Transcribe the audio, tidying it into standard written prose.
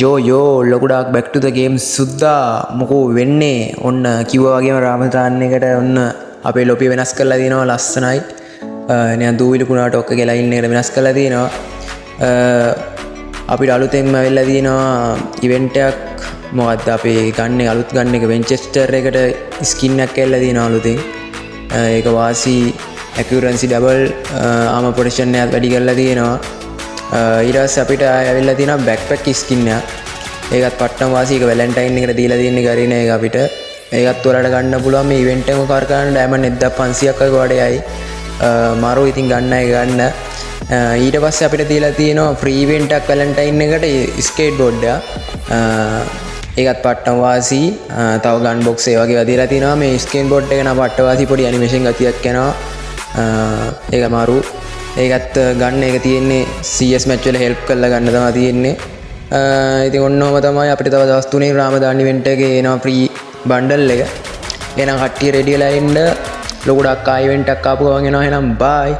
යෝ ලොකුඩක් බැක් ටු ද ගේම් සුද්දා මොකෝ වෙන්නේ ඔන්න කිව්වා වගේම රාමදාන් එකට ඔන්න අපේ ලොපිය වෙනස් කරලා දිනවා ලස්සනයි නිකන් දූවිලි කුණාට ඔක්ක කියලා ඉන්න එකට වෙනස් කරලා දිනවා අපිට අලුතෙන්ම ඇවිල්ලා දිනවා ඉවෙන්ට් එකක් මොකද්ද අපේ ගන්න අලුත් ගන්න එක වෙන්චෙස්ටර් එකට ස්කින් එකක් ඇවිල්ලා දිනවා අලුතෙන් ඒක වාසි ඇකියුරන්සි ඩබල් ආම ප්‍රොටෙක්ෂන් එකත් වැඩි කරලා දිනවා ඊට පස්සේ අපිට ඇවිල්ලා තියෙනවා බෑක්පැක් ස්කින් එක. ඒකත් පට්ටම් වාසි එක වැලන්ටයින් එකට දීලා තියෙන්නේ කරින එක අපිට. ඒකත් ඔයාලට ගන්න පුළුවන් මේ ඉවෙන්ට් එකම කවර් කරන්න ඩයමන්ඩ් 1500ක් වගේ වඩේයි. මාරු ඉතින් ගන්න එක ගන්න. ඊට පස්සේ අපිට දීලා තියෙනවා ෆ්‍රී ඉවෙන්ට් එකක් වැලන්ටයින් එකට ස්කේට් බෝඩ් එක. ඒකත් පට්ටම් වාසි තව ගන් බොක්ස් ඒ වගේ වදීලා තියෙනවා මේ ස්කේට් බෝඩ් එක නම් පට්ට වාසි පොඩි ඇනිමේෂන් ගතියක් යනවා. ඒක මාරු ඒකත් ගන්න එක තියෙන්නේ CS මැච් වල හෙල්ප් කරලා ගන්න තමයි තියෙන්නේ. ඉතින් ඔන්නෝම තමයි අපිට තව දවස් 3 රාමදාන් ඉවෙන්ට් එකේ එනවා ෆ්‍රී බන්ඩල් එක. එහෙනම් කට්ටිය රෙඩි වෙලා ඉන්න ලොකුඩක් ආ ඉවෙන්ට් එකක් ආපු ගමන් එනවා එහෙනම් බයි.